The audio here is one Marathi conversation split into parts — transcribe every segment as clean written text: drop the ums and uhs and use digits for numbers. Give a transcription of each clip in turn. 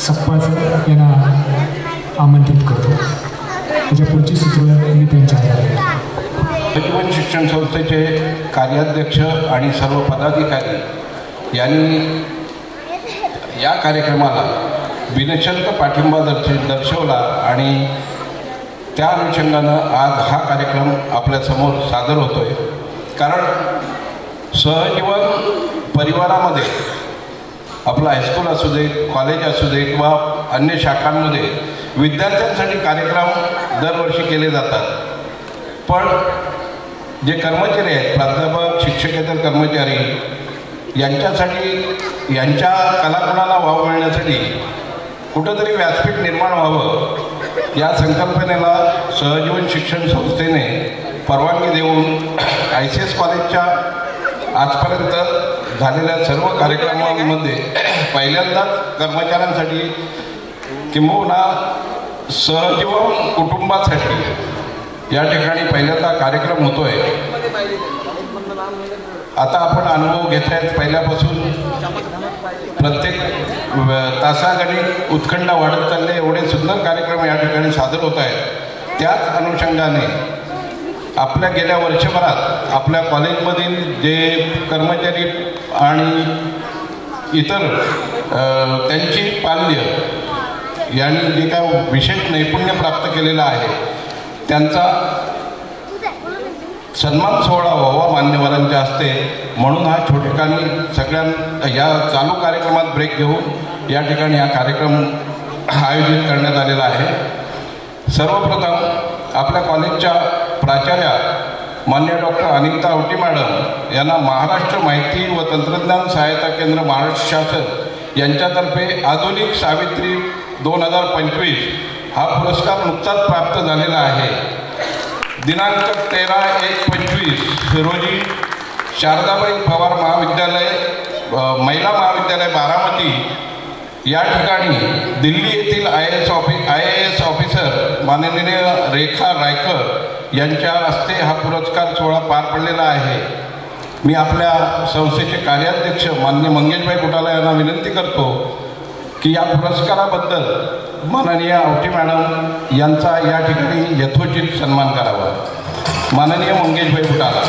सप्पा सर यांना आमंत्रित करतो. त्याच्या पुढची सूत्र मी त्यांच्या जीवन शिक्षण संस्थेचे कार्याध्यक्ष आणि सर्व पदाधिकारी यांनी या कार्यक्रमाला बिनशर्त पाठिंबा दर्शवला आणि त्या अनुषंगानं आज हा कार्यक्रम आपल्यासमोर सादर होतो आहे. कारण सहजीवन परिवारामध्ये आपलं हायस्कूल असू दे, कॉलेज असू दे किंवा अन्य शाखांमध्ये विद्यार्थ्यांसाठी कार्यक्रम दरवर्षी केले जातात. पण जे कर्मचारी आहेत, प्राध्यापक, शिक्षकेतर कर्मचारी, यांच्यासाठी यांच्या कलागुणाला वाव मिळण्यासाठी कुठंतरी व्यासपीठ निर्माण व्हावं या संकल्पनेला सहजीवन शिक्षण संस्थेने परवानगी देऊन ICS कॉलेजच्या आजपर्यंत झालेल्या सर्व कार्यक्रमांमध्ये पहिल्यांदाच कर्मचाऱ्यांसाठी किंबहुना सहजीवन कुटुंबासाठी या ठिकाणी पहिल्यांदा कार्यक्रम होतो आहे. आता आपण अनुभव घेत आहेत. पहिल्यापासून प्रत्येक तासागणिक उत्खंड वाढत चालले, एवढे सुंदर कार्यक्रम या ठिकाणी सादर होत आहेत. त्याच अनुषंगाने आपल्या गेल्या वर्षभरात आपल्या कॉलेजमधील जे कर्मचारी आणि इतर त्यांची पाल्य यांनी जे काय विशेष नैपुण्य प्राप्त केलेलं आहे त्यांचा सन्मान सोहळा व्हावा मान्यवरांच्या हस्ते, म्हणून हा छोटेखानी सगळ्या या चालू कार्यक्रमात ब्रेक घेऊन या ठिकाणी हा कार्यक्रम आयोजित करण्यात आलेला आहे. सर्वप्रथम आपल्या कॉलेजच्या प्राचार्या मान्य डॉक्टर अनिता आवटी मॅडम यांना महाराष्ट्र माहिती व तंत्रज्ञान सहायता केंद्र महाराष्ट्र शासन यांच्यातर्फे आधुनिक सावित्री 2025 हा पुरस्कार नुकताच प्राप्त झालेला आहे. दिनांक 13/1/25 रोजी शारदाबाई पवार महाविद्यालय महिला महाविद्यालय बारामती या ठिकाणी दिल्ली येथील IAS ऑफिसर माननीय रेखा रायकर यांच्या हस्ते हा पुरस्कार सोहळा पार पडलेला आहे. मी आपल्या संस्थेचे कार्याध्यक्ष माननीय मंगेशभाई कुटाला यांना विनंती करतो की या पुरस्काराबद्दल माननीय आवटी मॅडम यांचा या ठिकाणी यथोचित सन्मान करावा. माननीय मंगेशभाई कुटाला.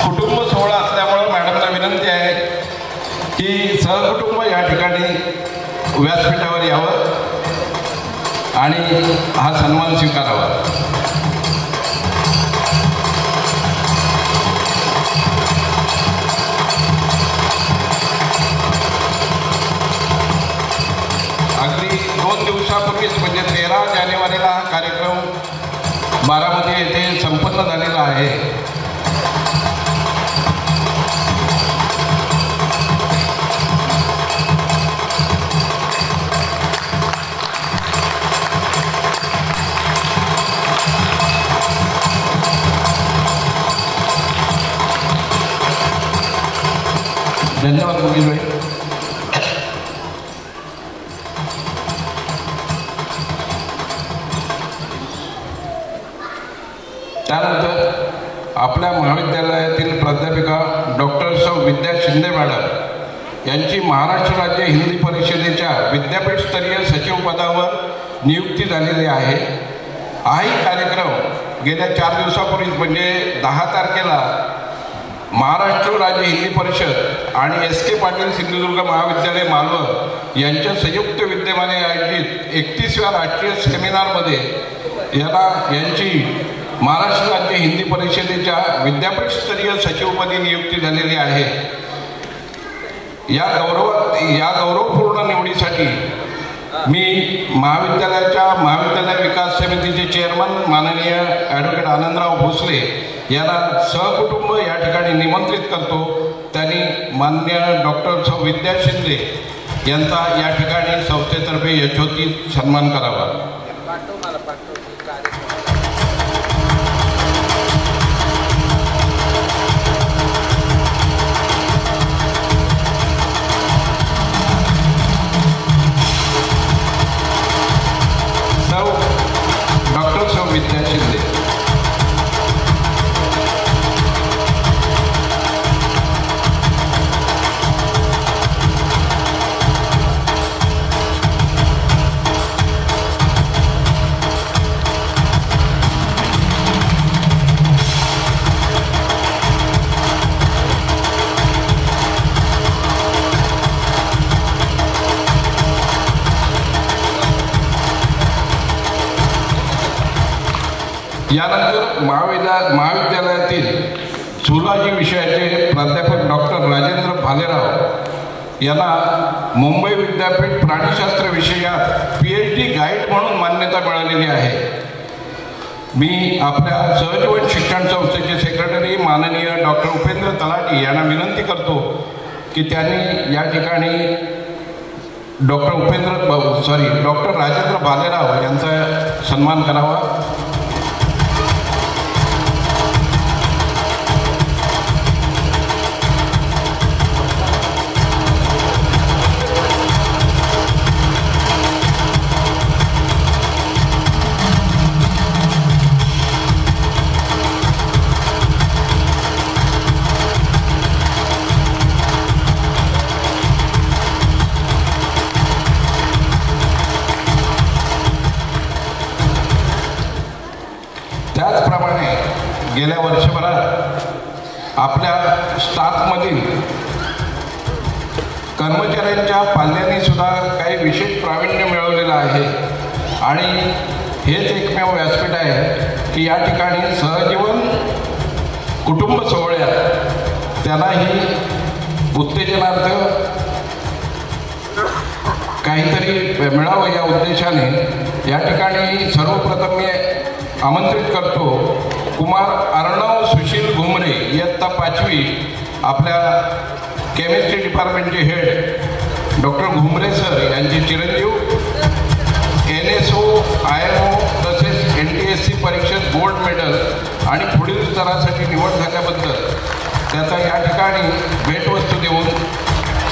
कुटुंब सोहळा असल्यामुळं मॅडमला विनंती आहे की सहकुटुंब या ठिकाणी व्यासपीठावर यावं आणि हा सन्मान स्वीकारावा. अगदी 2 दिवसापूर्वीच म्हणजे 13 जानेवारीला हा कार्यक्रम बारामती येथे संपन्न झालेला आहे. धन्यवाद मुकेशभाई. त्यानंतर आपल्या महाविद्यालयातील प्राध्यापिका डॉक्टर सौ विद्या शिंदे मॅडम यांची महाराष्ट्र राज्य हिंदी परिषदेच्या विद्यापीठस्तरीय सचिव पदावर नियुक्ती झालेली आहे. हाही कार्यक्रम गेल्या 4 दिवसापूर्वी म्हणजे 10 तारखेला महाराष्ट्र राज्य हिंदी परिषद आणि SK पाटील सिंधुदुर्ग महाविद्यालय मालवण यांच्या संयुक्त विद्यमाने आयोजित 31व्या राष्ट्रीय सेमिनारमध्ये यांची महाराष्ट्र राज्य हिंदी परिषदेच्या विद्यापीठस्तरीय सचिवपदी नियुक्ती झालेली आहे. या गौरवपूर्ण निवडीसाठी मी महाविद्यालय विकास समितीचे चेअरमन माननीय ॲडव्होकेट आनंदराव भोसले यांना सहकुटुंब या ठिकाणी निमंत्रित करतो. त्यांनी मान्य डॉक्टर सौ विद्या शिंदे यांचा या ठिकाणी संस्थेतर्फे यशोचित सन्मान करावा. डॉक्टर सौ विद्या शिंदे. यानंतर महाविद्यालयातील झुलॉजी विषयाचे प्राध्यापक डॉक्टर राजेंद्र भालेराव यांना मुंबई विद्यापीठ प्राणीशास्त्र विषयात PhD गाईड म्हणून मान्यता मिळालेली आहे. मी आपल्या सहजीवन शिक्षण संस्थेचे सेक्रेटरी माननीय डॉक्टर उपेंद्र तलाटी यांना विनंती करतो की त्यांनी या ठिकाणी डॉक्टर राजेंद्र भालेराव यांचा सन्मान करावा. त्याचप्रमाणे गेल्या वर्षभरात आपल्या स्टाफमधील कर्मचाऱ्यांच्या पाल्यांनी सुद्धा काही विशेष प्रावीण्य मिळवलेलं आहे आणि हेच एकमेव व्यासपीठ आहे की या ठिकाणी सहजीवन कुटुंब सोहळ्यात त्यांनाही उत्तेजनार्थ काहीतरी मिळावं या उद्देशाने या ठिकाणी सर्वप्रथम मी आमंत्रित करतो कुमार अर्णव सुशील घुमरे इयत्ता 5वी आपल्या केमिस्ट्री डिपार्टमेंटचे हेड डॉक्टर घुमरे सर यांचे चिरंजीव NSO IMO तसेच NTSC परीक्षेत गोल्ड मेडल आणि पुढील स्तरासाठी निवड झाल्याबद्दल त्याचा या ठिकाणी भेटवस्तू देऊन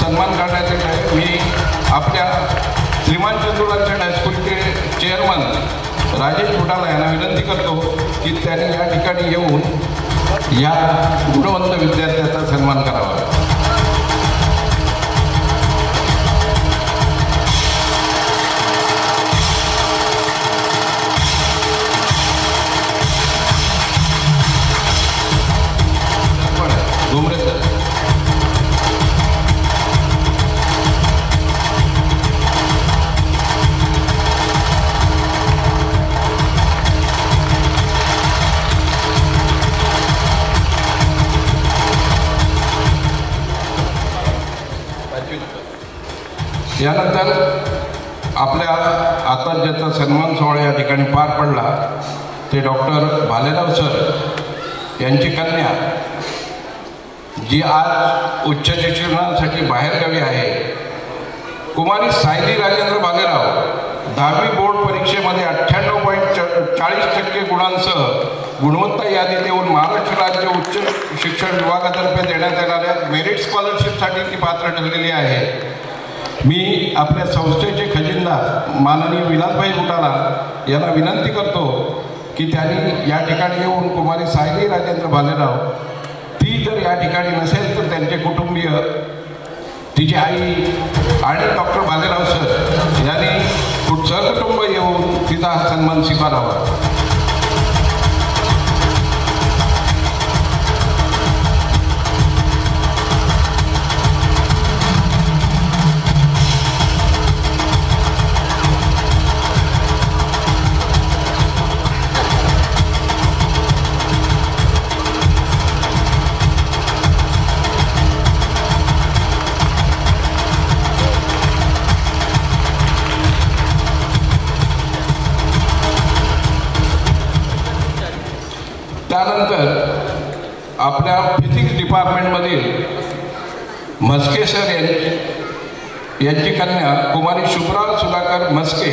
सन्मान करण्यात येत आहे. मी आपल्या श्रीमान चंदुरांच्या हायस्कूलचे चेअरमन राजेश फुटाला यांना विनंती करतो की त्यांनी या ठिकाणी येऊन या गुणवंत विद्यार्थ्याचा सन्मान करावा. घुमरे सर. यानंतर आपल्या आता ज्याचा सन्मान सोहळा या ठिकाणी पार पडला ते डॉक्टर भालेराव सर यांची कन्या जी आज उच्च शिक्षणासाठी बाहेरगावी आहे, कुमारी सायली राजेंद्र भालेराव 10वी बोर्ड परीक्षेमध्ये 98.40% गुणांसह गुणवत्ता यादीत येऊन महाराष्ट्र राज्य उच्च शिक्षण विभागातर्फे देण्यात येणाऱ्या मेरिट स्कॉलरशिपसाठी ती पात्र ठरलेली आहे. मी आपल्या संस्थेचे खजिनदार माननीय विलासभाई फुटाला यांना विनंती करतो की त्यांनी या ठिकाणी येऊन कुमारी सायली राजेंद्र भालेराव ती जर या ठिकाणी नसेल तर त्यांचे कुटुंबीय तिची आई आणि डॉक्टर भालेराव सर यांनी सहकुटुंब येऊन तिचा हा सन्मान स्वीकारावा. त्यानंतर आपल्या फिजिक्स डिपार्टमेंटमधील म्हस्के सर यांची कन्या कुमारी शुभ्रा सुधाकर म्हस्के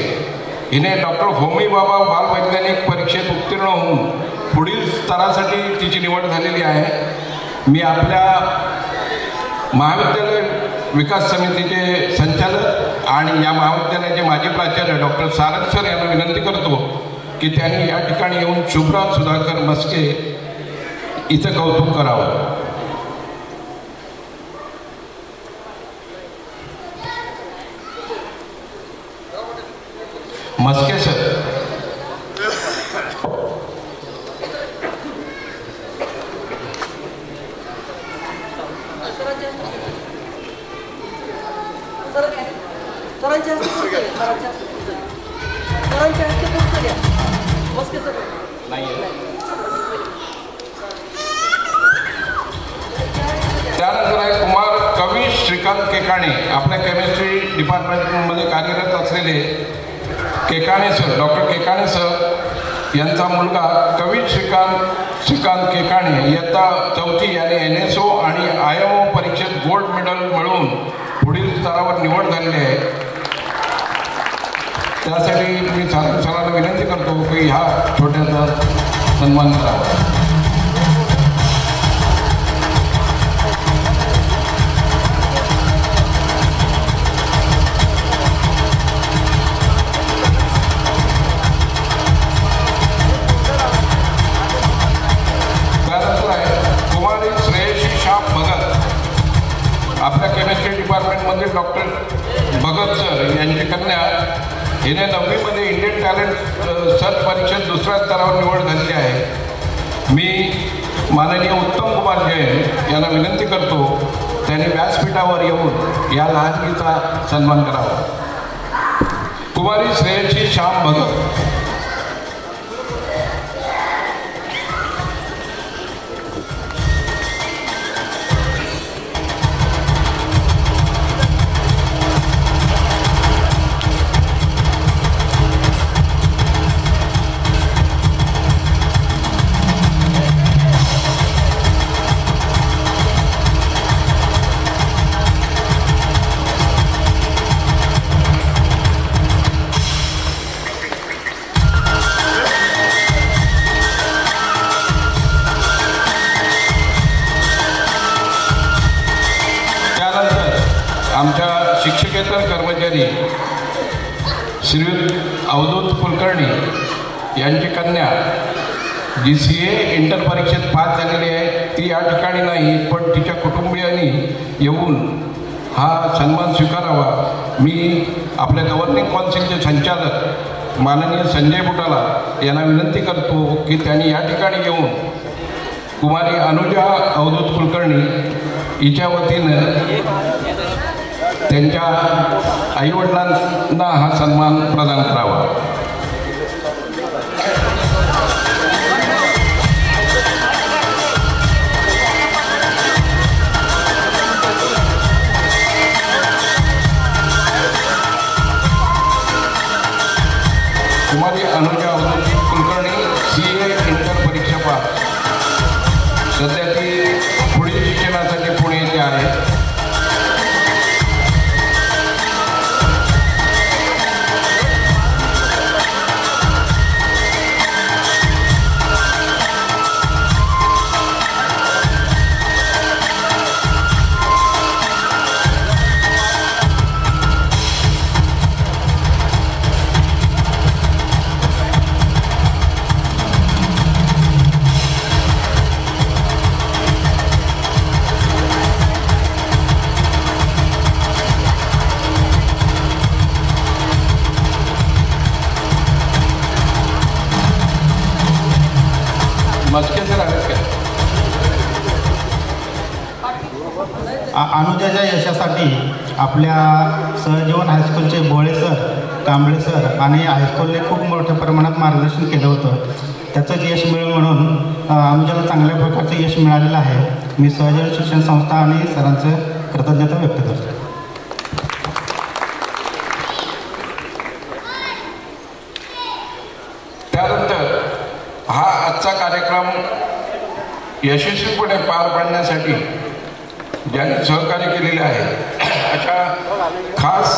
हिने डॉक्टर होमी बाबा बालवैज्ञानिक परीक्षेत उत्तीर्ण होऊन पुढील स्तरासाठी तिची निवड झालेली आहे. मी आपल्या महाविद्यालय विकास समितीचे संचालक आणि या महाविद्यालयाचे माजी प्राचार्य डॉक्टर सारंग सर यांना विनंती करतो की त्यांनी या ठिकाणी येऊन शुभ्रा सुधाकर म्हस्के इथं कौतुक करावं. म्हस्के सर. नाही ठिकाणी आपल्या केमिस्ट्री डिपार्टमेंटमध्ये कार्यरत असलेले केकाणे सर, डॉक्टर केकाणे सर यांचा मुलगा कवित श्रीकांत केकाणे इयत्ता 4थी याने NSO आणि IMO परीक्षेत गोल्ड मेडल मिळवून पुढील स्तरावर निवड झालेली आहे. त्यासाठी मी सरांना विनंती करतो की ह्या छोट्याचा सन्मान करावा. आपल्या केमिस्ट्री डिपार्टमेंटमध्ये डॉक्टर भगत सर यांची कन्या हिने 9वीमध्ये इंडियन टॅलेंट सर्च परीक्षेत दुसऱ्या स्तरावर निवड झालेली आहे. मी माननीय उत्तम कुमार जैन यांना विनंती करतो त्यांनी व्यासपीठावर येऊन या लहानगीचा सन्मान करावा. कुमारी श्रेयशी श्याम भगत. आमच्या शिक्षकेतर कर्मचारी श्रीयुत अवधूत कुलकर्णी यांची कन्या जी CA इंटर परीक्षेत पास झालेली आहे ती या ठिकाणी नाही पण तिच्या कुटुंबियांनी येऊन हा सन्मान स्वीकारावा. मी आपल्या गव्हर्निंग कौन्सिलचे संचालक माननीय संजय बुटाला यांना विनंती करतो की त्यांनी या ठिकाणी येऊन कुमारी अनुजा अवधूत कुलकर्णी हिच्या वतीनं त्यांच्या आईवडिलांना हा सन्मान प्रदान करावा. कुमारी अनुजा अवधूत कुलकर्णी CA इंटर परीक्षा पास. सध्या ती पुढील शिक्षणासाठी पुणे येथे आहे. अनुजाच्या यशासाठी आपल्या सहजीवन हायस्कूलचे भोळे सर, कांबळे सर आणि हायस्कूलने खूप मोठ्या प्रमाणात मार्गदर्शन केलं होतं. त्याचंच यश मिळेल म्हणून अनुजाला चांगल्या प्रकारचं यश मिळालेलं आहे. मी सहजीवन शिक्षण संस्था आणि सरांचं कृतज्ञता व्यक्त करतो. त्यानंतर हा आजचा कार्यक्रम यशस्वीपणे पार पाडण्यासाठी ज्यांनी सहकार्य केलेले आहे अशा खास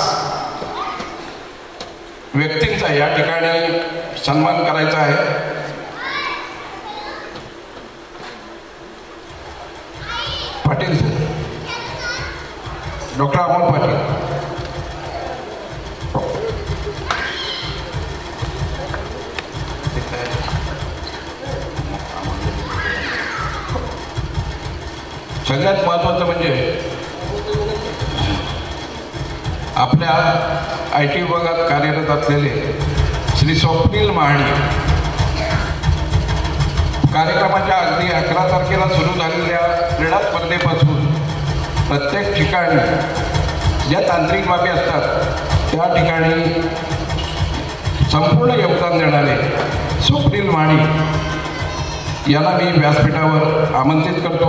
व्यक्तींचा या ठिकाणी सन्मान करायचा आहे. Patil sir, doctor Amol Patil. सगळ्यात महत्त्वाचं म्हणजे आपल्या IT विभागात कार्यरत असलेले श्री स्वप्नील महाडी. कार्यक्रमाच्या अगदी 11 तारखेला सुरू झालेल्या क्रीडा स्पर्धेपासून प्रत्येक ठिकाणी ज्या तांत्रिक बाबी असतात त्या ठिकाणी संपूर्ण योगदान देणारे स्वप्नील महाडी यांना मी व्यासपीठावर आमंत्रित करतो.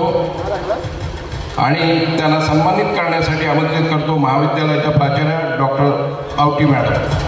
आणि त्यांना सन्मानित करण्यासाठी आमंत्रित करतो महाविद्यालयाच्या प्राचार्या डॉक्टर आवटी मॅडम.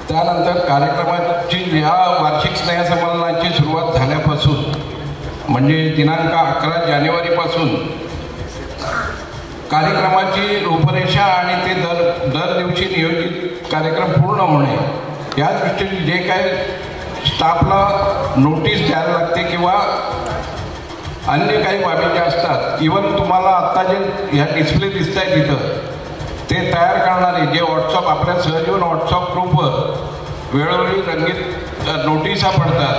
त्यानंतर कार्यक्रमाची या वार्षिक स्नेहसंमेलनाची सुरुवात झाल्यापासून म्हणजे दिनांक 11 जानेवारीपासून कार्यक्रमाची रूपरेषा आणि ते दर दिवशी नियोजित कार्यक्रम पूर्ण होणे या दृष्टीने जे काही स्टाफला नोटीस द्यायला लागते किंवा अन्य काही बाबी ज्या असतात, इवन तुम्हाला आत्ता जे ह्या डिस्प्ले दिसत आहे तिथं ते तयार करणारे जे व्हॉट्सअप आपल्या सहजीवन व्हॉट्सअप ग्रुपवर वेळोवेळी रंगीत नोटिसा पडतात,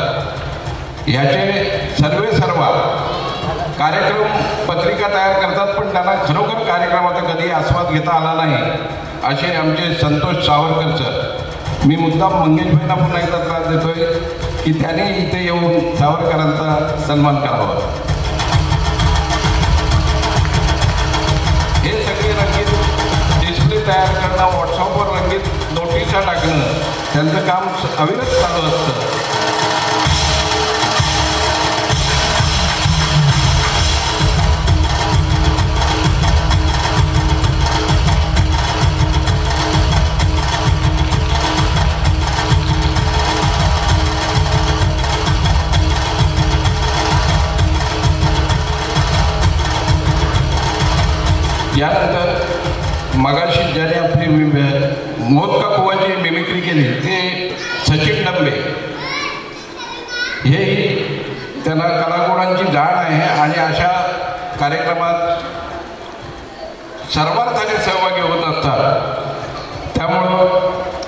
ह्याचे सर्व कार्यक्रम पत्रिका तयार करतात, पण त्यांना खरोखर कार्यक्रमाचा कधी आस्वाद घेता आला नाही असे आमचे संतोष सावरकर सर. मी मुद्दाम मंगेशभाईंना पुन्हा एकदा त्रास देतोय की त्याने इथे येऊन सावरकरांचा सन्मान करावा. हे सगळे रंगीत डिस्प्ले तयार करणं, व्हॉट्सअपवर रंगीत नोटिसा टाकणं, त्यांचं काम अविरत चालू असतं. यानंतर मगाशी ज्याने आपली मोदका कुवाची मिमिक्री केली ते सचिन डंबे, हेही त्यांना कलागुणांची जाण आहे आणि अशा कार्यक्रमात सर्वार्थाने सहभागी होत असतात. त्यामुळं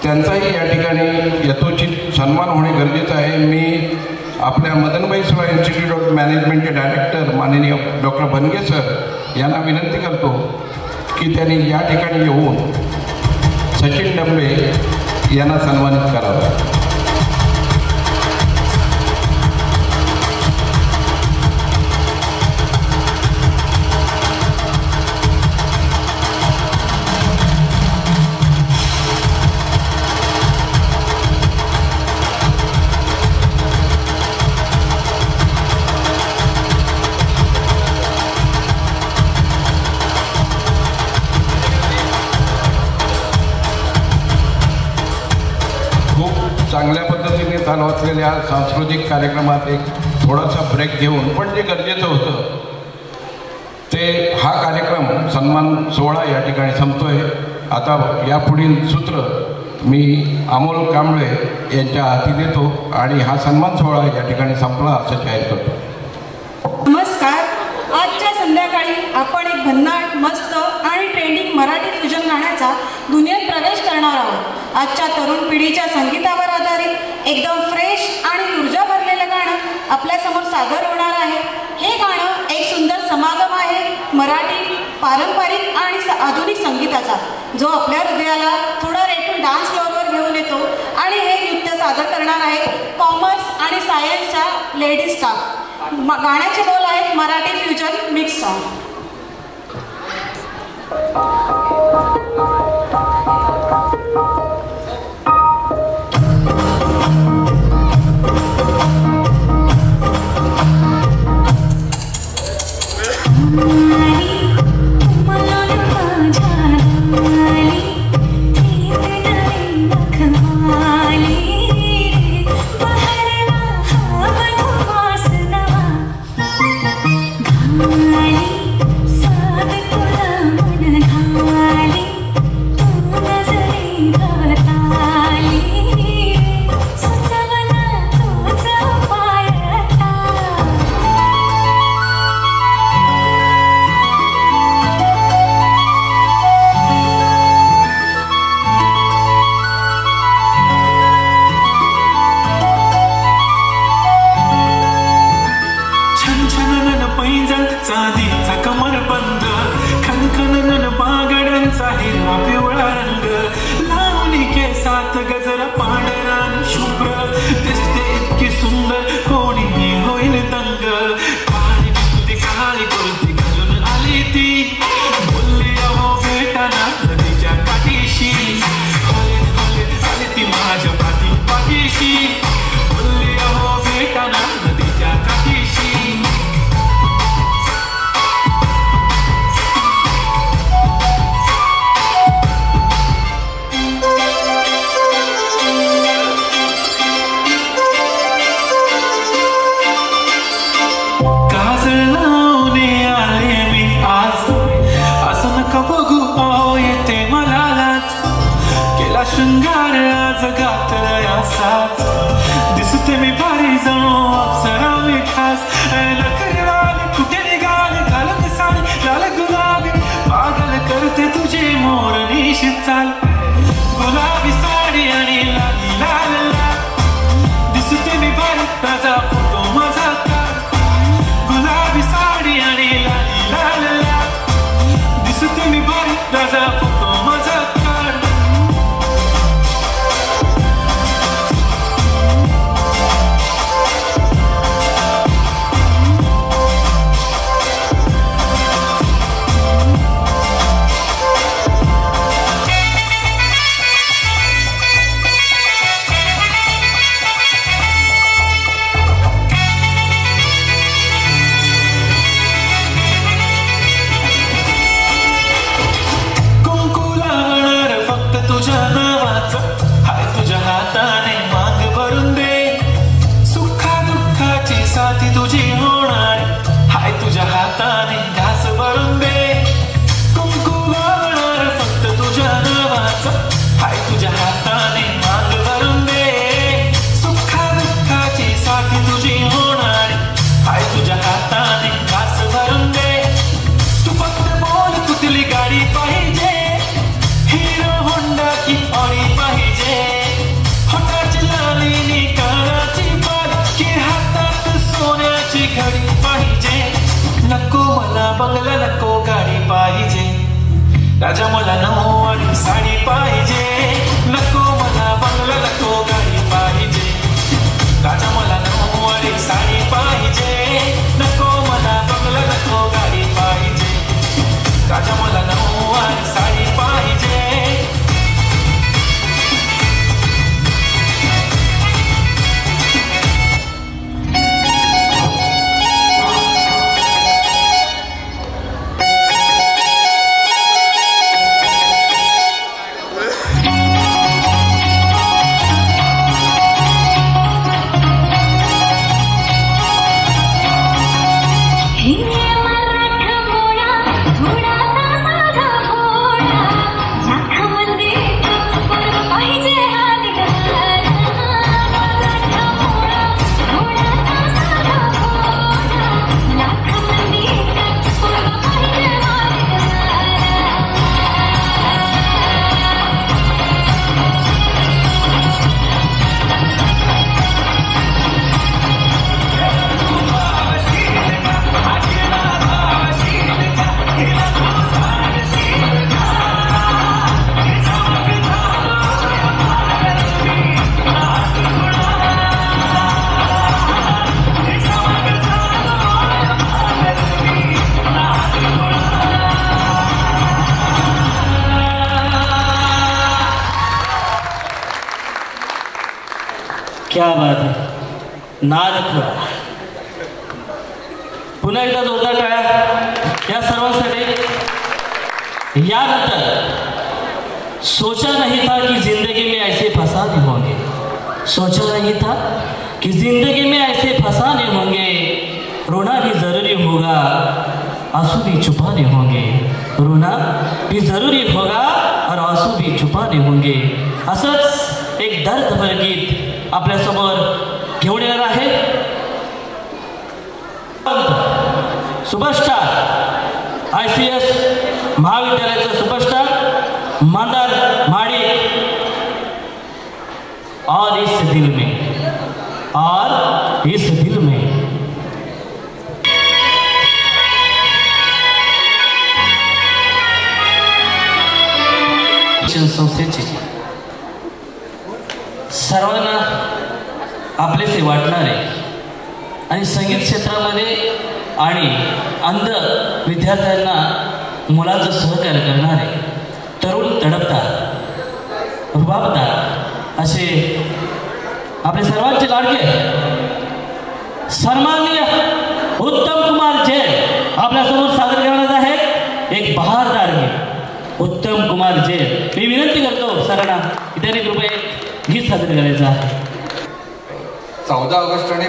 त्यांचाही या ठिकाणी यथोचित सन्मान होणे गरजेचं आहे. मी आपल्या मदनबाई सुळा इन्स्टिट्यूट ऑफ मॅनेजमेंटचे डायरेक्टर माननीय डॉक्टर बनगे सर यांना विनंती करतो की त्यांनी या ठिकाणी येऊन सचिन डंबे यांना सन्मानित करावं. चांगल्या पद्धतीने चालू असलेल्या सांस्कृतिक कार्यक्रमात एक थोडासा ब्रेक घेऊन, पण जे गरजेचं होतं ते हा कार्यक्रम सन्मान सोहळा या ठिकाणी संपतोय. आता यापुढील सूत्र मी अमोल कांबळे यांच्या हाती देतो आणि हा सन्मान सोहळा या ठिकाणी संपला असं जाहीर करतो. नमस्कार. आजच्या संध्याकाळी आपण एक भन्नाट, मस्त आणि ट्रेंडिंग मराठी फ्युजन गाण्याचा दुनियेत प्रवेश करणार आहोत. आजच्या तरुण पिढीच्या संगीतावर आधारित एकदम फ्रेश आणि ऊर्जा भरलेलं गाणं आपल्यासमोर सादर होणार आहे. हे गाणं एक सुंदर समागम आहे मराठी पारंपरिक आणि आधुनिक संगीताचा, जो आपल्या हृदयाला थोडा रेटून डान्स फ्लोअरवर घेऊन येतो. आणि हे नृत्य सादर करणार आहे कॉमर्स आणि सायन्सच्या लेडीज स्टाफ. गाण्याचे बोल आहेत मराठी फ्युजन मिक्स सॉन्ग. साद तुला मन घा शुभ्र दिसते इतकी सुंदर कोणीही होईल दंग काळी कुर्ती काळी कुर्ती घालून आली ती बोलली अहो भेटाना नदीच्या काठीशी आली ती माझ्या पाठीशी बोलली अहो भेटाना नदीच्या काठीशी काजळ लावणे आले मी आज असं नका बघू अहो येते मला लाज केला शृंगार आज गातलाय असाच दिसते मी भारी जणू अप्सरा मी खास नखरेवाले कुठे निघाले घालून साडी लाल गुलाबी पागल करते तुझे मोरणीशी चाल गुलाबी साडी आणि लाली लाल लाल दिसते मी भारी ताजा फोटो माझा गुलाबी साडी आणि लाली लाल लाल दिसते मी भारी ताजा फोटो माझा तुझी होणार हाय तुझ्या हाताने घास भरून दे कुंकू लावणार फक्त तुझ्या नावाचं हाय तुझ्या हाताने मांग भरून दे सुखा दुःखाची साथी तुझी होणार हाय तुझ्या हाताने घास भरून दे तू फक्त बोल कुठली गाडी पाहिजे हिरो होंडा की ऑडी पाहिजे होटाची लाली कानाची बाल की हातात सोन्याची घडी पाहिजे नको मला बंगला नको गाडी पाहिजे राजा मला नऊवारी साडी पाहिजे नको मला बंगला नको गाडी पाहिजे राजा मला नऊवारी साडी पाहिजे नको मला बंगला नको गाडी पाहिजे राजा मला नऊवारी साडी पाहिजे क्या बात आहे नाद खुळा पुन्हा एकदा जोरदार टाळ्या या सर्वांसाठी यानंतर सोचा नहीं था कि जिंदगी में ऐसे फसाने होंगे सोचा नहीं था कि जिंदगी में ऐसे फसाने होंगे रोना भी जरूरी होगा आंसू भी छुपाने होंगे रोना भी जरूरी होगा और आंसू भी छुपाने होंगे असंच एक दर्दभर गीत आपल्यासमोर घेऊन येणार आहे सुपरस्टार ICS महाविद्यालयाचा सुपरस्टार मंदार माडी और इस दिल में संस्थेचे सर्वांना आपलेसे वाटणारे आणि संगीत क्षेत्रामध्ये आणि अंध विद्यार्थ्यांना मुलांचं सहकार्य करणारे तरुण तडपदार रुबाबदार असे आपले सर्वांचे लाडके सन्माननीय उत्तम कुमार जैन आपल्यासमोर सादर करणार आहेत एक बहारदार गीत. उत्तम कुमार जैन, मी विनंती करतो सरांना की त्यांनी कृपया एक गीत सादर करायचं आहे. 14 ऑगस्ट आणि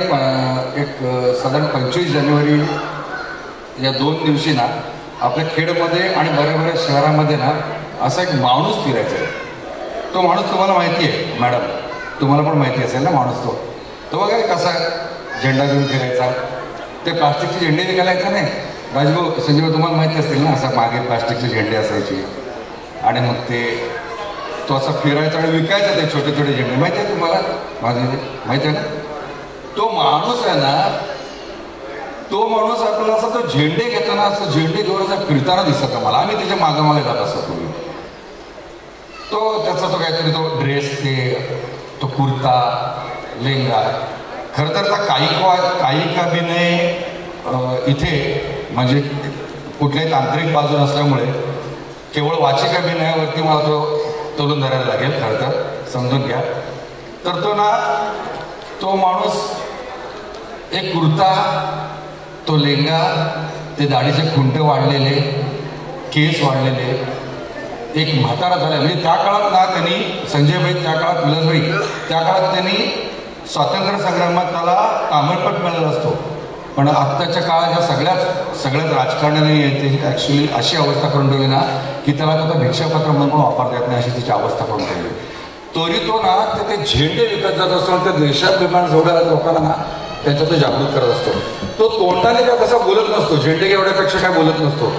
एक साधारण 25 जानेवारी या 2 दिवशी ना आपल्या खेडमध्ये आणि बऱ्या शहरामध्ये ना असा एक माणूस फिरायचा आहे. तो माणूस तुम्हाला माहिती आहे मॅडम, तुम्हाला पण माहिती असेल ना माणूस तो बघा कसा झेंडा घेऊन फिरायचा. ते प्लास्टिकचे झेंडे विकायला येतात नाही राजभाऊ संजीव, तुम्हाला माहिती असतील ना, असा मागे प्लास्टिकचे झेंडे असायचे आणि मग ते तो असा फिरायचा आणि विकायचा ते छोटे छोटे झेंडे. माहिती आहे तुम्हाला माझे माहिती आहे ना. तो माणूस आहे ना, तो माणूस आपल्याला असा तो झेंडे घेताना असं झेंडे घेऊन असं फिरताना दिसत मला. आम्ही त्याच्या मागे जात असतो पूर्वी. त्याचा तो काहीतरी तो ड्रेस, तो कुर्ता लेंगा. खरं तर कायिक अभिनय इथे म्हणजे कुठल्याही तांत्रिक बाजू नसल्यामुळे केवळ वाचिक अभिनयावरती मला तो तोलून धरायला लागेल. खरं तर समजून घ्या. तर तो माणूस एक कुर्ता, तो लेंगा, ते दाढीचे खुंटे वाढलेले, केस वाढलेले, एक म्हातारा झाला. म्हणजे त्या काळात ना त्यांनी संजयभाई, त्या काळात विलासभाई, त्या काळात त्यांनी स्वातंत्र्य संग्रामात त्याला ताम्रपट मिळाला असतो. पण आत्ताच्या काळाच्या सगळ्याच राजकारण्याने ते ॲक्च्युली अशी अवस्था करून ठेवली ना की त्याला आता भिक्षापत्र म्हणून पण वापरता येत नाही, अशी त्याची अवस्था करून ठेवली. तरी तो ना ते झेंडे विकत जात असतो आणि त्या देशाभिमान जोड्याला लोकांना ना त्याच्यात तो जागृत करत असतो. तो तोंडाने काय तसा बोलत नसतो, झेंडे एवढ्यापेक्षा काय बोलत नसतो,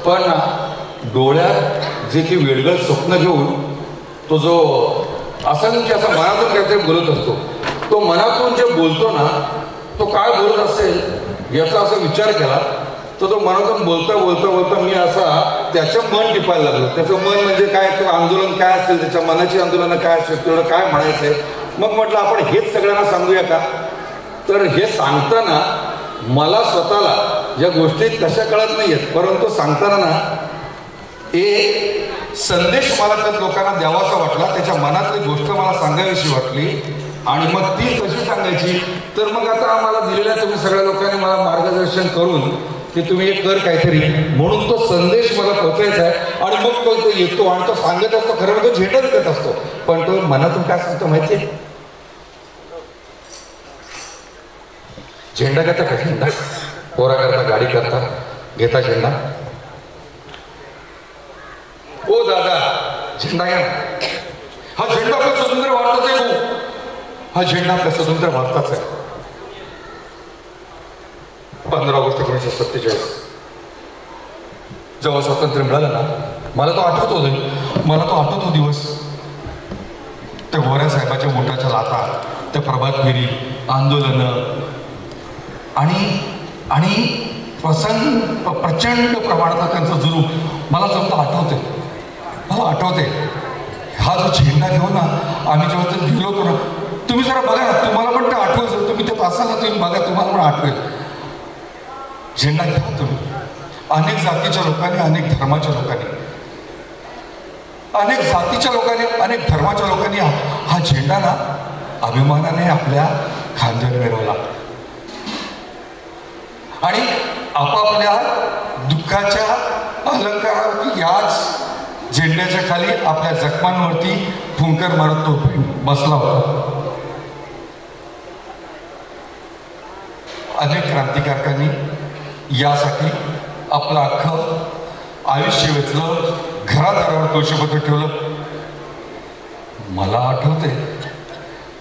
पण ना डोळ्यात जे ती वेगळं स्वप्न घेऊन तो जो असंख्य असा मनातून काहीतरी बोलत असतो. तो मनातून जे बोलतो ना, तो काय बोलत असेल याचा असा विचार केला तर तो मनातून बोलता मी असा त्याचं मन टिपायला लागलो. त्याचं मन म्हणजे काय, तो आंदोलन काय असेल, त्याच्या मनाची आंदोलनं काय असेल, तेवढं काय म्हणायचंय. मग म्हटलं आपण हेच सगळ्यांना सांगूया का. तर हे सांगताना मला स्वतःला या गोष्टी कशा कळत नाही आहेत, परंतु सांगताना ना एक संदेश मला त्या लोकांना द्यावासा वाटला. त्याच्या मनातली गोष्ट मला सांगावीशी वाटली आणि मग ती कशी सांगायची. तर मग आता आम्हाला दिलेल्या तुम्ही सगळ्या लोकांनी मला मार्गदर्शन करून की तुम्ही एक कर काहीतरी म्हणून तो संदेश मला पोचायचा आहे. आणि मग तो येतो आणि तो सांगत असतो. खरं म्हणजे तो झेंडा विकत असतो, पण तो मनातून काय सांगतो माहिती आहे. झेंडा घेता का, झेंडा पोरा करता, गाडी करता, घेता झेंडा. ओ दादा झेंडा घ्या. हा झेंडा आपल्या स्वतंत्र भारताचा आहे भाऊ. हा झेंडा आपल्या स्वतंत्र भारताचा आहे. 15 ऑगस्ट 1947 जेव्हा स्वातंत्र्य मिळालं ना, मला तो आठवतो दिवस. त्या गोऱ्या साहेबाच्या मोठ्याच्या लाता, त्या प्रभात फेरी, आंदोलनं आणि प्रचंड प्रमाणात त्यांचं जुलूम मला समजा आठवते. हा जो झेंडा घेऊन ना आम्ही जेव्हा तर गेलो होतो ना, तुम्ही जरा बघा ना, तुम्हाला पण ते आठवेल. जर तुम्ही त्यात असाल ना, तुम्ही बघा, तुम्हाला पण आठवेल. झेंडा घ्या तुम्ही. अनेक जातीच्या लोकांनी, अनेक धर्माच्या लोकांनी, अनेक धर्माच्या लोकांनी हा झेंडा ना अभिमानाने आपल्या खांद्यावर मिरवला आणि आपापल्या दुःखाच्या अलंकारावरती याच झेंड्याच्या खाली आपल्या जखमांवरती फुंकर मारत तो बसला होता. अनेक क्रांतिकारकांनी यासाठी आपलं अख्खं आयुष्य वेचलं, घरादारावर कोशपत्र ठेवलं. मला आठवते,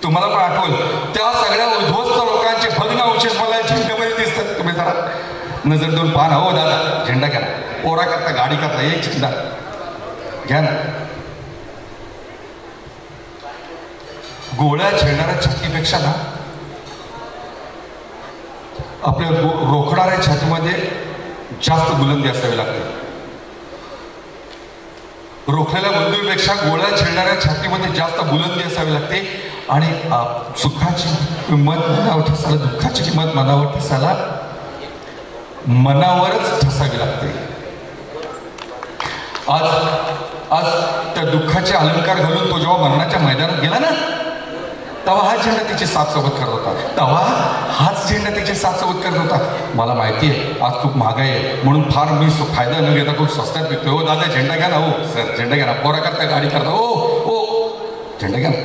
तुम्हाला पण आठवलं, त्या सगळ्या उद्ध्वस्त लोकांचे भग्न अवशेष मला झेंड्यामध्ये दिसतात. तुम्ही जरा नजर देऊन पाहा ना. हो दादा झेंडा घ्या ना, पोरा करता, गाडी करता, एक झेंडा घ्या ना. गोळ्या झेलणाऱ्या छातीपेक्षा ना आपल्या रोखणाऱ्या छातीमध्ये जास्त बुलंदी असावी लागते. रोखलेल्या बंदुकीपेक्षा गोळ्या झेलणाऱ्या छातीमध्ये जास्त बुलंदी असावी लागते. आणि सुखाची किंमत मनावर ठसायला, दुःखाची किंमत मनावर ठसायला मनावरच ठसावी लागते. आज त्या दुःखाचे अलंकार घालून तो जेव्हा मरणाच्या मैदानात गेला ना, तेव्हा हाच झेंडा तिची साथ सोबत करत होता. तेव्हा हाच झेंडा तिची साथ सोबत करत होता. मला माहिती आहे आज खूप महागाई आहे म्हणून फार मी फायदा न घेता खूप स्वस्तात विकतोय. हो दादा झेंडा घ्या ना. हो सर झेंडा घ्या ना. पोरा करता गाडी करता. हो झेंडा घ्या ना.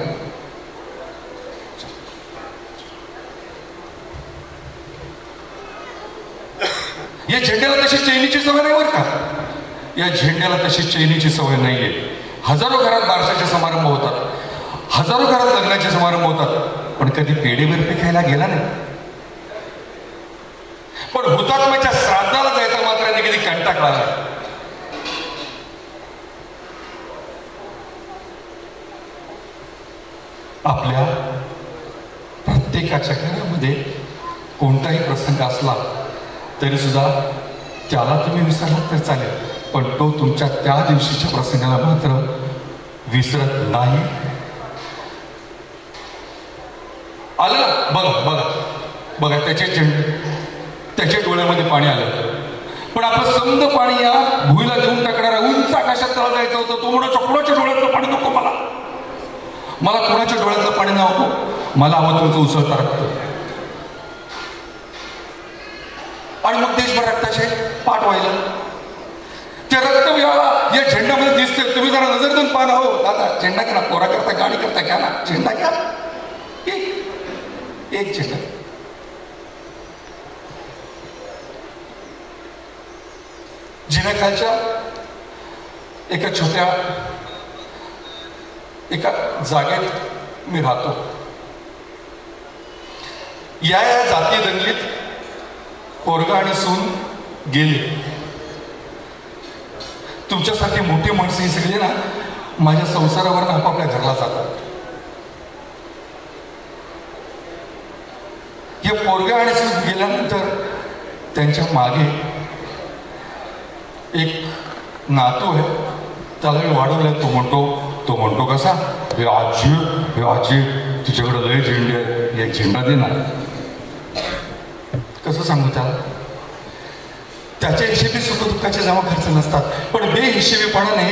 या झेंड्याला तशी चैनीची सवय नाही बरं का. या झेंड्याला तशी चैनीची सवय नाहीये. हजारो घरात बारशाचे समारंभ होतात, हजारो घरात लग्नाचे समारंभ होतात, पण कधी पेढे बर्फी खायला गेला नाही. पण हुतात्म्याच्या श्राद्धाला जायचा मात्र कधी कंटाळला नाही. आपल्या प्रत्येकाच्या घरामध्ये कोणताही प्रसंग असला तरी सुद्धा त्याला तुम्ही विसरलात तर चालेल, पण तो तुमच्या त्या दिवशीच्या प्रसंगाला मात्र विसरत नाही. आलं ना. बघा त्याच्या डोळ्यामध्ये पाणी आलं, पण आपलं समज पाणी या भुईला देऊन टाकणारा उंच आकाशात तळा जायचं होतं. तो म्हणायचा कोणाच्या डोळ्यातलं पाणी नको मला कोणाच्या डोळ्यातलं पाणी नको, मला हवं तुमचं उसळता रक्त. आणि मग देशभर रक्ताचे पाठ व्हायला ते रक्त मिळाला या झेंड्यामध्ये दिसते. तुम्ही जरा नजर देऊन पाहा. हो दादा झेंडा घ्या ना. पोरा करता गाडी करता घ्या ना. झेंडा घ्या. एक झेंडा. जिन्याखालच्या एका छोट्या जागेत मी राहतो. या जाती दंगलीत पोरगा आणि सून गेले. तुमच्यासारखी मोठी माणसं ही सगळी ना माझ्या संसारावर आपापल्या घरला जातात. हे पोरगा आणि सून गेल्यानंतर त्यांच्या मागे एक नातू आहे, त्याला मी वाढवलाय. तो म्हणतो कसा, हे आजी तुझ्याकडे लय झेंडे आहे, एक झेंडा दे ना. कसं सांगू त्याला. त्याच्या हिशेबी सुखदुःखाचे जमा खर्च नसतात, पण बेहिशेबीपणाने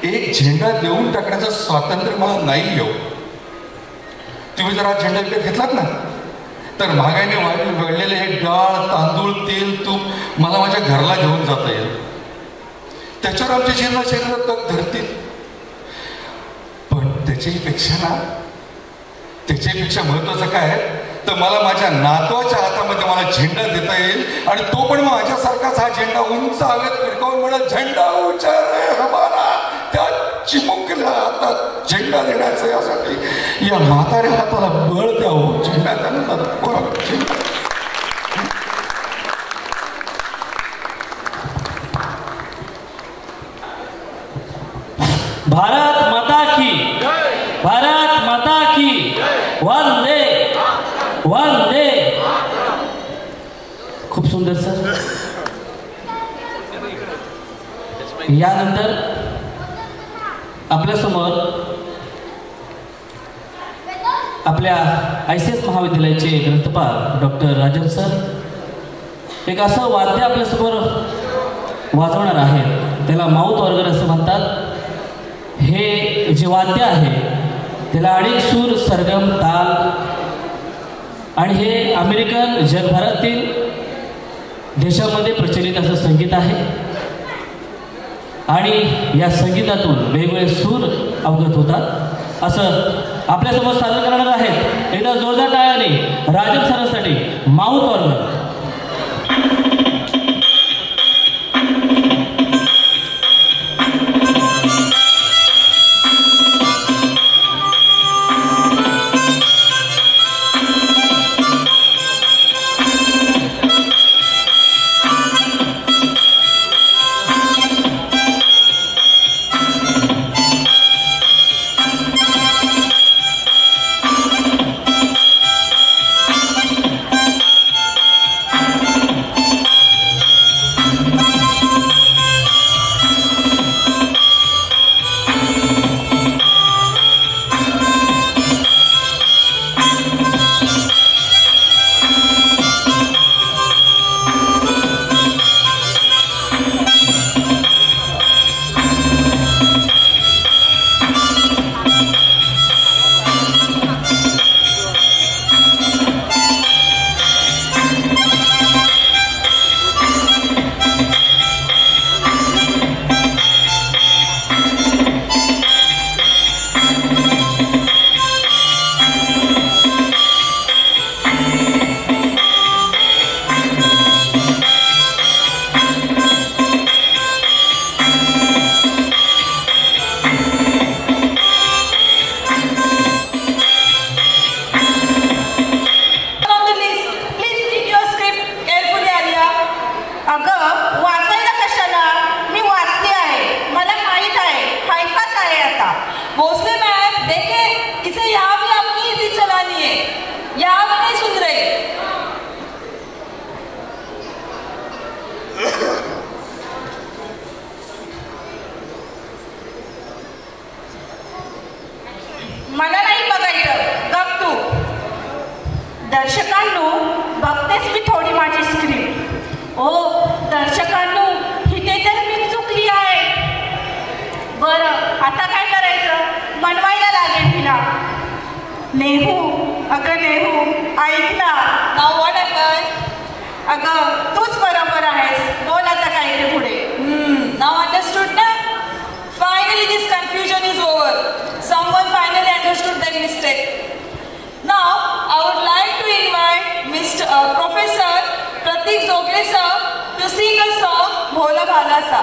एक झेंडा देऊन टाकण्याचं स्वातंत्र्य मला नाही येऊ. तुम्ही जर हा झेंडा विकत घेतलात ना तर महागाईने वाढलेले हे डाळ तांदूळ तेल तूप मला माझ्या घरला घेऊन जाता येईल. त्याच्यावर आमच्या शरीरात तग धरतील. पण त्याच्यापेक्षा महत्वाचं काय तर मला माझ्या नातवाच्या हातामध्ये मला झेंडा देता येईल आणि तो पण माझ्यासारखाच हा झेंडा उंच हवेत फिरकावून म्हणत झेंडा उंचा रे हमारा. त्या चिमुकल्या हातात झेंडा देण्याचं यासाठी या म्हाताऱ्या हाताला बळ द्यावं. झेंडा त्यांना भारत माता की, भारत माता की, वंदे वंदे. खूप सुंदर सर. यानंतर आपल्यासमोर आपल्या ICS महाविद्यालयाचे ग्रंथपाल डॉक्टर राजन सर एक असं वाद्य आपल्यासमोर वाजवणार आहेत. त्याला माउथ ऑर्गन असं म्हणतात. हे जे वाद्य आहे त्याला अनेक सूर सरगम ताल आणि हे अमेरिकन जगभरातील देशामध्ये प्रचलित असं संगीत आहे आणि या संगीतातून वेगवेगळे सूर अवगत होतात. असं आपल्यासमोर सादर करणार आहेत. एकदा जोरदार टाळ्याने राजन सरांसाठी माउथ ऑर्गन. ओ दर्शकांनो, इथे तर मी चुकली आहे. बरं, आता काय करायचं? बनवायला लागेल तिला. नेहू, अगं नेहू, ऐक ना. नाव व्हॉट हॅपन? अगं तूच बरोबर आहेस. बोल आता काय ते पुढे. नाव अंडरस्टूड ना? Finally this confusion is over. Someone finally understood their mistake. Now I would like to invite Mr. Professor Pratik Zogle sir to sing a song Bhola Bhala Sa.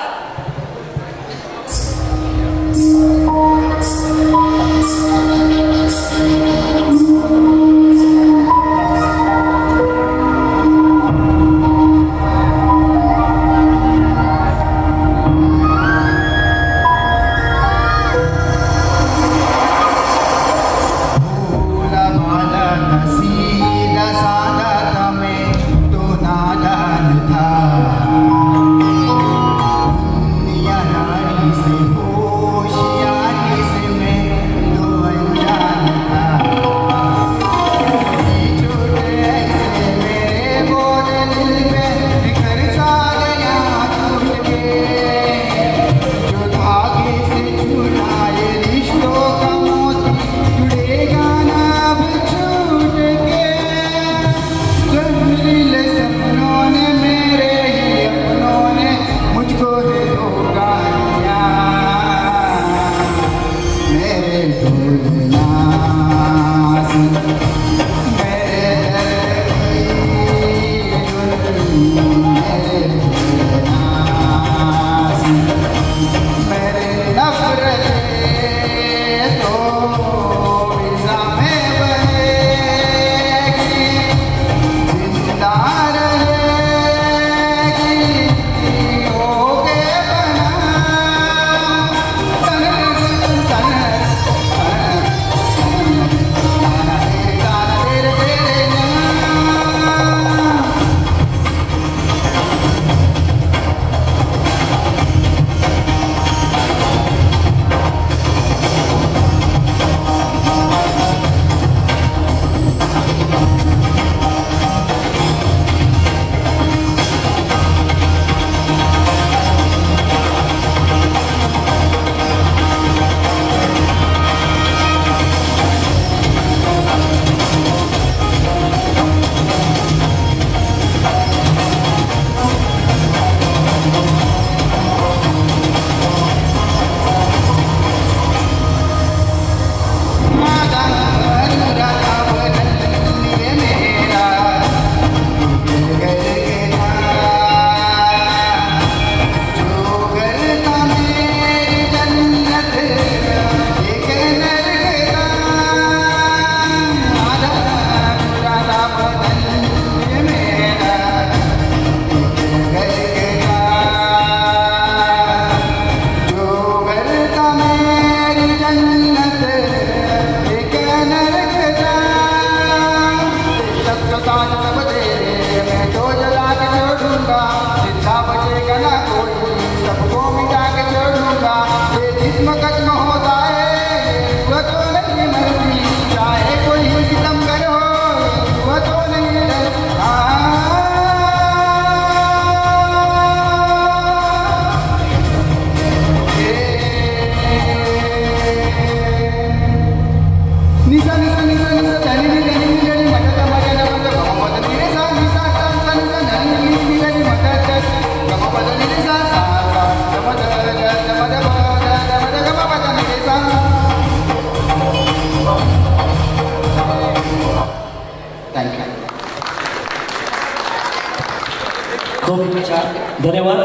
धन्यवाद.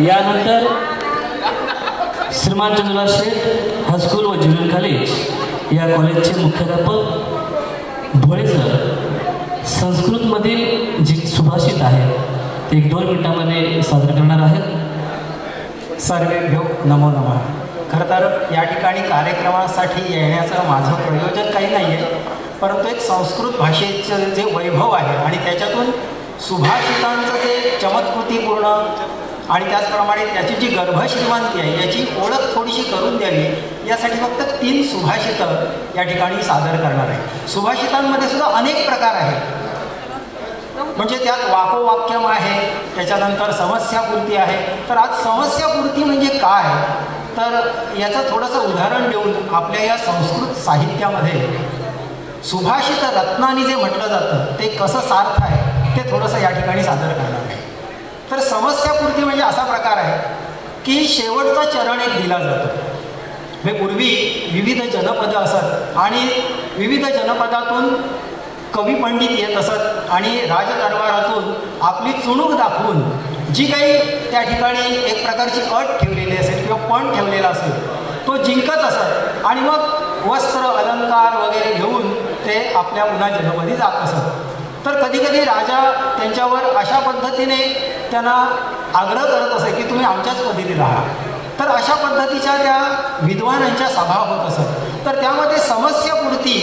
यानंतर श्रीमान चंद्रलाल शेठ हायस्कूल व ज्युनियर कॉलेज या कॉलेजचे मुख्याध्यापक भोळे सर संस्कृतमधील जी सुभाषित आहे ते 1-2 मिनिटांमध्ये सादर करणार आहेत. सर्वेभ्यो नमो नमः. खरं तर या ठिकाणी कार्यक्रमासाठी येण्याचं माझं प्रयोजन काही नाही आहे, परंतु एक संस्कृत भाषेचं जे वैभव आहे आणि त्याच्यातून सुभाषितांचं जे चमत्कृतीपूर्ण आणि त्याचप्रमाणे त्याची जी गर्भश्रीमंती आहे याची ओळख थोडीशी करून द्यावी यासाठी फक्त 3 सुभाषितं या ठिकाणी सादर करणार आहे. सुभाषितांमध्ये सुद्धा अनेक प्रकार आहेत. म्हणजे त्यात वाकोवाक्यम आहे, त्याच्यानंतर समस्यापूर्ती आहे. तर आज समस्यापूर्ती म्हणजे काय, तर याचं थोडंसं उदाहरण देऊन आपल्या या संस्कृत साहित्यामध्ये सुभाषित रत्नानी जे म्हटलं जातं ते कसं सार्थ आहे ते थोडंसं या ठिकाणी सादर करणार आहे. तर समस्यापूर्ती म्हणजे असा प्रकार आहे की शेवटचा चरण एक दिला जातो. म्हणजे पूर्वी विविध जनपदं असत आणि विविध जनपदातून कवी पंडित येत असत आणि राजदरबारातून आपली चुणूक दाखवून जी काही त्या ठिकाणी एक प्रकारची अट ठेवलेली असेल किंवा पण ठेवलेला असेल तो जिंकत असत आणि मग वस्त्र अलंकार वगैरे घेऊन ते आपल्या पुन्हा जनपदी जात असत. तर कधी कधी राजा त्यांच्यावर अशा पद्धतीने त्यांना आग्रह करत असे की तुम्ही आमच्याच पद्धती राहा. तर अशा पद्धतीच्या त्या विद्वानांच्या सभा होत असत. तर त्यामध्ये समस्यापूर्ती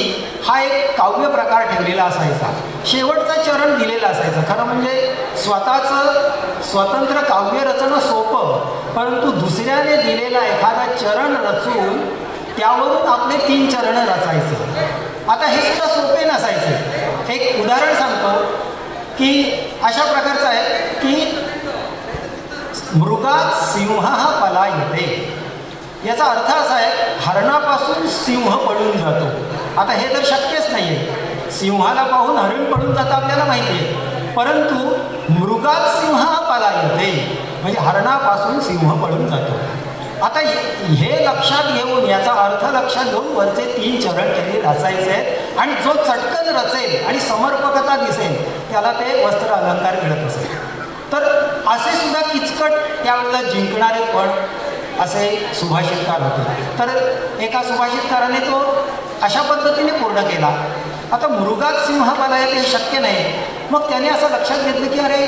हा एक काव्य प्रकार ठेवलेला असायचा. शेवटचा चरण दिलेला असायचा. खरं म्हणजे स्वतःचं स्वतंत्र काव्य रचणं सोपं, परंतु दुसऱ्याने दिलेला एखादा चरण रचून त्यावरून आपले 3 चरण रचायचे. आता हे सुद्धा सोपे नसायचे. एक उदाहरण सांगतो की अशा प्रकारचं आहे की मृगात सिंह हा पलायते. याचा अर्थ असा आहे हरणापासून सिंह पळून जातो. आता हे तर शक्यच नाही आहे. सिंहाला पाहून हरण पळून जातं आपल्याला माहिती आहे, परंतु मृगात सिंह हा पलायते म्हणजे हरणापासून सिंह पळून जातो. आता हे लक्षात घेऊन याचा अर्थ लक्षात घेऊन वरचे 3 चरण त्यांनी रचायचे आहेत आणि जो चटकन रचेल आणि समर्पकता दिसेल त्याला ते वस्त्र अलंकार मिळत असेल. तर असे सुद्धा किचकट त्यावेळेला जिंकणारे पण असे सुभाषितकार होते. तर एका सुभाषितकाराने तो अशा पद्धतीने पूर्ण केला. आता मृगात सिंह पलायते हे शक्य नाही. मग त्याने असं लक्षात घेतलं की अरे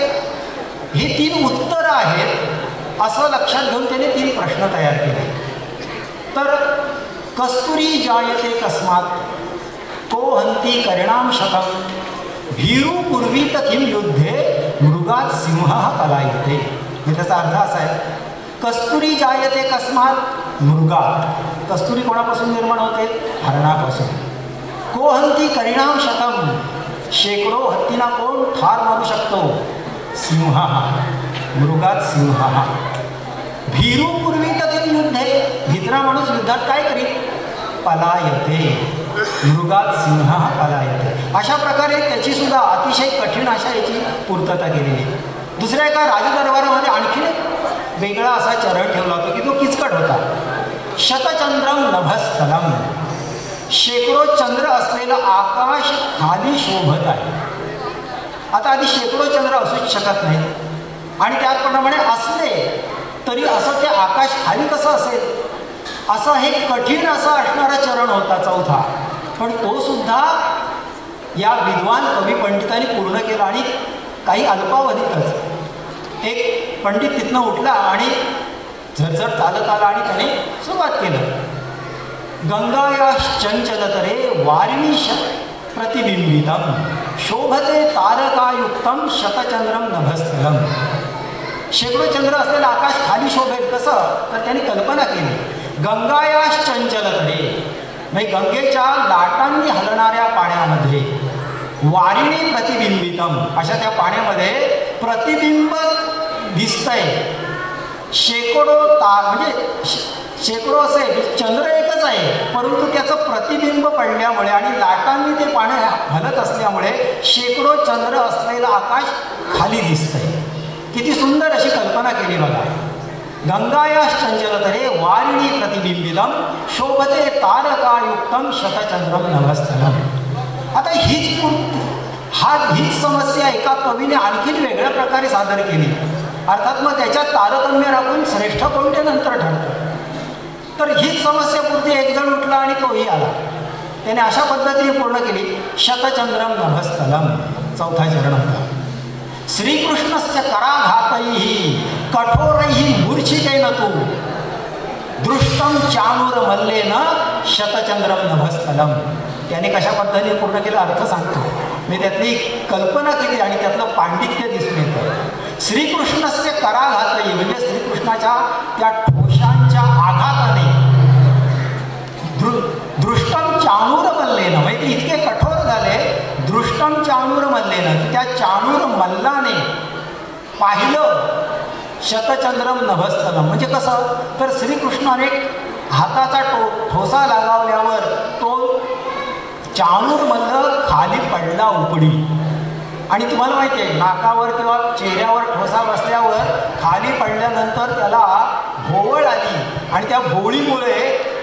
हे 3 उत्तरं आहेत असं लक्षात घेऊन त्याने 3 प्रश्न तयार केले. तर कस्तुरी जायते कस्मात को हंती करिणाम शतम भीरू पूर्वीत किम युद्धे मृगात सिंह पलायते. त्याचा अर्थ असा आहे कस्तुरी जायते कस्मात मृगात. कस्तुरी कोणापासून निर्माण होते? हरणापासून. को हंती करिणाम शतम शेकडो हत्तींना कोण ठार मारू शकतो? सिंह. मृगात सिंह. भीरू पूर्वीत किम युद्धे भित्रा माणूस युद्धात काय करीत? पलायते. मृगात सिंह पलायते. अशा प्रकारे त्याची सुद्धा अतिशय कठीण अशा याची पूर्तता केलेली. दुसऱ्या एका राजदरबारामध्ये आणखी वेगळा असा चरण ठेवला होता की तो किचकट होता. शतचंद्रम नभस्थलम शेकडो चंद्र असलेलं आकाश खाली शोभत आहे. आता आधी शेकडो चंद्र असूच शकत नाही आणि त्याचप्रमाणे असले तरी असं ते आकाश खाली कसं असेल असं हे कठीण असं असणारा चरण होता चौथा. पण तो सुद्धा या विद्वान कवी पंडितांनी पूर्ण केला आणि काही अल्पावधीतच एक पंडित तिथनं उठला आणि झरझर चालत आला आणि त्याने सुरुवात केलं. गंगायाश चंचलतरे वारिणी प्रतिबिंबितम शोभते तारकायुक्तम शतचंद्रम नभस्थलम. शेकडो चंद्र असलेलं आकाश खाली शोभेल कसं, तर त्यांनी कल्पना केली. गंगायाश चंचलतरे म्हणजे गंगेच्या लाटांनी हलणाऱ्या पाण्यामध्ये वारिणी प्रतिबिंबितम अशा त्या पाण्यामध्ये प्रतिबिंब दिसतंय. शेकडो म्हणजे शेकडो असे चंद्र एकच आहे परंतु त्याचं प्रतिबिंब पडल्यामुळे आणि लाटांनी ते पाणी हलत असल्यामुळे शेकडो चंद्र असलेलं आकाश खाली दिसतंय. किती सुंदर अशी कल्पना केली बघा. गंगायाश चंचलतरे वारिणी प्रतिबिंबितम शोभते तारकायुक्तम शतचंद्रम नभस्थलम. आता हीच समस्या एका कवीने आणखीन वेगळ्या प्रकारे सादर केली. अर्थात मग त्याच्यात तारतम्य राखून श्रेष्ठ कोणते नंतर ठरतं. तर हीच समस्यापुरती एक जण उठला आणि तोही आला. त्याने अशा पद्धतीने पूर्ण केली. शतचंद्रम नभस्थलम चौथा चरण होता. श्रीकृष्णस्य कराघातैः कठोरैः मूर्छितेन तु दृष्टम चाणूर मल्लेन शतचंद्रम नभस्थलम. त्याने कशा पद्धतीने पूर्ण केलं अर्थ सांगतो. मी त्यातली कल्पना केली आणि त्यातलं पांडित्य दिसून येतं. श्रीकृष्णस्य कराघातैः म्हणजे श्रीकृष्णाच्या त्या ठोशांच्या आघाताने दृष्टम चाणूर मल्लेन म्हणजे ते इतके कठोर झाले. दृष्ट दृष्टम चाणूर मल्लेनं, की त्या चाणूर मल्लाने पाहिलं शतचंद्रम नभस्थलम. म्हणजे कसं तर श्रीकृष्णाने हाताचा ठोसा लगावल्यावर तो चाणूर मल्ल खाली पडला उपडी. आणि तुम्हाला माहिती आहे नाकावर किंवा चेहऱ्यावर ठोसा बसल्यावर खाली पडल्यानंतर त्याला भोवळ आली आणि त्या भोवळीमुळे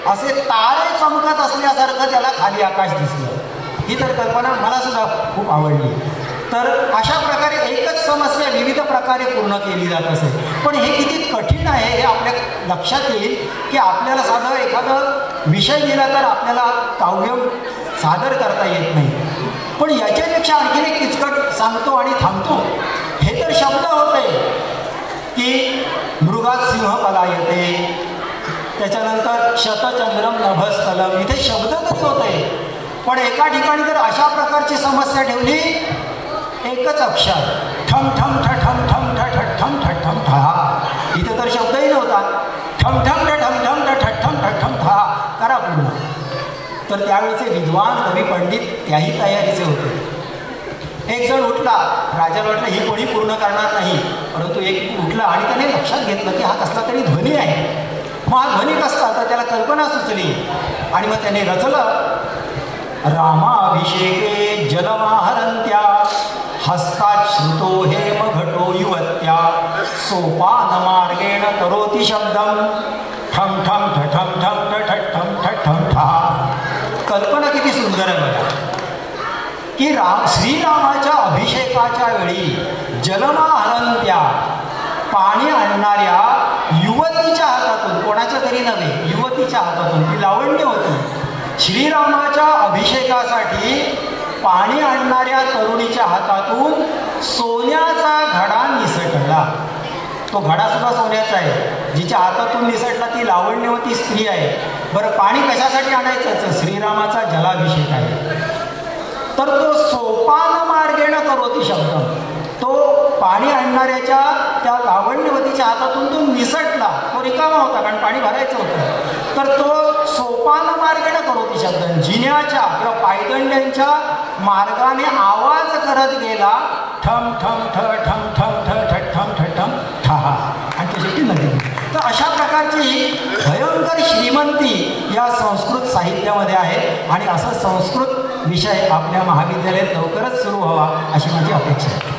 असे तारे चमकत असल्यासारखं त्याला खाली आकाश दिसलं. ही तर कल्पना मला सुद्धा खूप आवडली. तर अशा प्रकारे एकच समस्या विविध प्रकारे पूर्ण केली जात असे. पण हे किती कठीण आहे हे आपल्या लक्षात येईल की आपल्याला साधं एखादं विषय दिला तर आपल्याला काव्य सादर करता येत नाही. पण याच्यापेक्षा आणखीन एक किचकट सांगतो आणि थांबतो. हे तर शब्द होते की मृगात सिंह पलायते, त्याच्यानंतर शतचंद्रम नभस्थलम, इथे शब्द तरी होते. पण एका ठिकाणी तर अशा प्रकारची समस्या ठेवली, एकच अक्षर ठम ठम ठ ठम ठम ठ ठ ठम ठ ठम ठा. इथे तर शब्दही नव्हता. ठम ठम ठ ठम ठम ठ ठ ठम ठ ठम ठा करा पूर्ण. तर त्यावेळेचे विद्वान कवी पंडित त्याही तयारीचे होते. एक जण उठला, राजाला वाटलं ही कोणी पूर्ण करणार नाही, परंतु एक उठला आणि त्याने लक्षात घेतलं की हा कसला तरी ध्वनी आहे. मग हा ध्वनी कसला तर त्याला कल्पना सुचली आणि मग त्याने रचलं रामाभिषेके जलमाहरंत्या हस्तात् श्रुतो हेम घटो युवत्या सोपान मार्गेण करोति शब्दम ठम ठम ठ ठम ठम ठ ठम ठ ठम ठा. कल्पना किती सुंदर आहे बघा की श्रीरामाच्या अभिषेकाच्या वेळी जलमाहरंत्या पाणी आणणाऱ्या युवतीच्या हातातून, कोणाच्या तरी नव्हे युवतीच्या हातातून, ती लावण्य होती. श्रीरामाच्या अभिषेकासाठी पाणी आणणाऱ्या तरुणीच्या हातातून सोन्याचा घडा निसटला. तो घडा सुद्धा सोन्याचा आहे. जिच्या हातातून निसटला ती लावण्यवती स्त्री आहे. बरं पाणी कशासाठी आणायचं? श्रीरामाचा जलाभिषेक आहे. तर तो सोपान मार्गेण करोति शब्द, तो पाणी आणणाऱ्याच्या त्या लावण्यवतीच्या हातातून तो निसटला. तो रिकामा होता कारण पाणी भरायचं होतं. तर तो सोपान मार्गेण करोति शब्द, जिन्याच्या किंवा पायदंड्यांच्या मार्गाने आवाज करत गेला ठम ठम ठ ठम ठम ठ ठ ठम ठ ठम ठा. आणि तो शेवटी नदी. तर अशा प्रकारची भयंकर श्रीमंती या संस्कृत साहित्यामध्ये आहे. आणि असं संस्कृत विषय आपल्या महाविद्यालयात लवकरच सुरू व्हावा अशी माझी अपेक्षा आहे.